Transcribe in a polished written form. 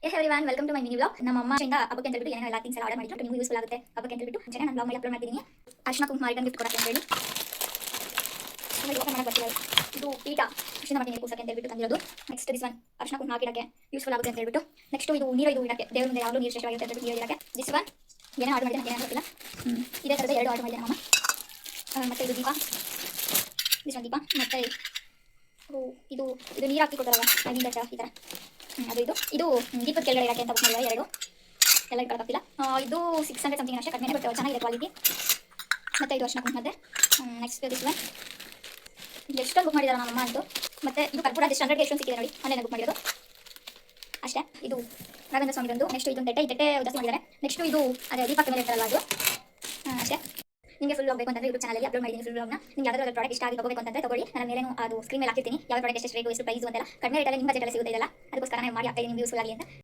Everyone welcome to my mini vlog. ನಮ್ಮ ಅಮ್ಮ ಇಂದ ಹಬ್ಬಕ್ಕೆ ಅಂತ ಹೇಳ್ಬಿಟ್ಟು ಏನೇನೋ ಥಿಂಗ್ಸ್ ಎಲ್ಲ ಆರ್ಡರ್ ಮಾಡಿದ್ರು. ನಿಮಗೂ ಯೂಸ್ಫುಲ್ ಆಗುತ್ತೆ ಹಬ್ಬಕ್ಕೆ ಅಂತ ಹೇಳ್ಬಿಟ್ಟು ಮುಂಚೆನೇ ನಾನು ಬ್ಲಾಗ್ ಮಾಡಿ ಅಪ್ಲೋಡ್ ಮಾಡಿದ್ದೀನಿ. ಅರ್ಶಿನ ಕುಂಕುಮ ರಿಟರ್ನ್ ಗಿಫ್ಟ್ ಕೊಡಕ್ಕೆ ಅಂತ ಹೇಳಿ ಓಪನ್ ಮಾಡಕ್ಕೆ ಬರ್ತಿಲ್ಲ. ಇದು ಪೀಠ ಅರ್ಶಿನ ಮಾಡ್ತೀನಿ ಕೂಸಕ್ಕೆ ಅಂತ ಹೇಳ್ಬಿಟ್ಟು ತಂದಿರೋದು. ನೆಕ್ಸ್ಟ್ ದಿಸ್ ಒನ್ ಅರ್ಶಿನ ಕುಂಕುಮ ಹಾಕಿಡಕ್ಕೆ ಯೂಸ್ಫುಲ್ ಆಗುತ್ತೆ ಅಂತ ಹೇಳ್ಬಿಟ್ಟು. ನೆಕ್ಸ್ಟ್ ಇದು ನೀರು ಇಡಕ್ಕೆ ದೇವ್ರ ಮುಂದೆ ಯಾವಾಗಲೂ ನೀರು ಶ್ರೇಷ್ಠವಾಗುತ್ತೆ ಅಂತ ಹೇಳ್ಬಿಟ್ಟು ನೀರು ಇಡಕ್ಕೆ. ದಿಸ್ ಒನ್ ಏನೋ ಆರ್ಡರ್ ಮಾಡಿದ್ರೆ ನನಗೆ ಗೊತ್ತಿಲ್ಲ. ಇದೇ ಥರದ ಎರಡು ಆರ್ಡರ್ ಮಾಡಿದೆ ನಮ್ಮಮ್ಮ. ಮತ್ತೆ ಇದು ದೀಪ, ದಿಸ್ ಒನ್ ದೀಪ. ಮತ್ತೆ ಇದು ಇದು ನೀರು ಹಾಕಿ ಕೊಡ್ತಾರಲ್ಲ ಈ ಥರ ಅದು ಇದು ದೀಪದ ಕೆಳಗಡೆ ಇಡಕ್ಕೆ ಅಂತ ಬುಕ್ ಮಾಡಿದ್ದಾರೆ. ಎರಡು ಎಲ್ಲ ಇಟ್ಕೊಳಕ್ಕಾಗ್ತಿಲ್ಲ. ಇದು 600 ಸಮಥಿಂಗ್ ಅಷ್ಟೇ, ಕಡಿಮೆ, ಬಟ್ ಚೆನ್ನಾಗಿದೆ ಕ್ವಾಲಿಟಿ. ಮತ್ತು ಇದು ಅರ್ಶಿನ ಕುಂಕುಮ. ನೆಕ್ಸ್ಟ್ ದಿಸ್ ಒನ್ ಎಷ್ಟೊಂದು ಬುಕ್ ಮಾಡಿದ್ದಾರೆ ನಮ್ಮಮ್ಮ ಅಂತೂ. ಮತ್ತು ಇದು ಕರ್ಪೂರ ಜಸ್ಟ್ 100ಗೆ ಎಷ್ಟೊಂದು ಸಿಕ್ಕಿದೆ ನೋಡಿ, ಆನ್ಲೈನ್ ಬುಕ್ ಮಾಡಿರೋದು ಅಷ್ಟೇ. ಇದು ರಾಘವೇಂದ್ರ ಸ್ವಾಮಿಗೊಂದು. ನೆಕ್ಸ್ಟ್ ಇದೊಂದು ತೆಟ್ಟೆ ಜಾಸ್ತಿ ಮಾಡಿದ್ದಾರೆ. ನೆಕ್ಸ್ಟ್ ಇದು ಅದೇ ದೀಪಕ್ಕೆ ಮೇಲೆ ಇರ್ತಾರಲ್ಲ ಅದು ಅಷ್ಟೇ. ನಿಮಗೆ ಫುಲ್ ಬೇಕು ಅಂತಂದರೆ ಯೂಟ್ಯೂಬ್ ಚಾನಲ್ ಅಪ್ಲೋಡ್ ಮಾಡಿದ್ದೀನಿ ಫುಲ್ ವ್ಲಾಗ್ನ. ನಿಮಗೆ ಯಾವ್ದಾದ್ರು ಪ್ರಾಡಕ್ಟ್ ಇಷ್ಟ ಆಗಿ ತಗೋಬೇಕು ಅಂತಂದರೆ ತಗೊಳ್ಳಿ. ನಾನು ಮೇಲೇನು ಅದು ಸ್ಕ್ರೀನ್ ಮೇಲೆ ಹಾಕಿರ್ತೀನಿ ಯಾವ ಪ್ರಾಡಕ್ಟ್ ಎಷ್ಟು ರೇಟು ಎಷ್ಟು ಪ್ರೈಸ್ ಅಂತೆಲ್ಲ. ಕಡಿಮೆ ರೇಟಲ್ಲಿ ನಿಮ್ಮ ಬಜೆಟಲ್ಲಿ ಸಿಗುತ್ತೆ ಇದೆಲ್ಲ. ಅದಕ್ಕೋಸ್ಕರ ನಾನು ಮಾಡಿ ಹಾಕ್ತಾ ಇದ್ದೀನಿ, ಯೂಸ್ಫುಲ್ ಆಗಲಿ ಅಂತ.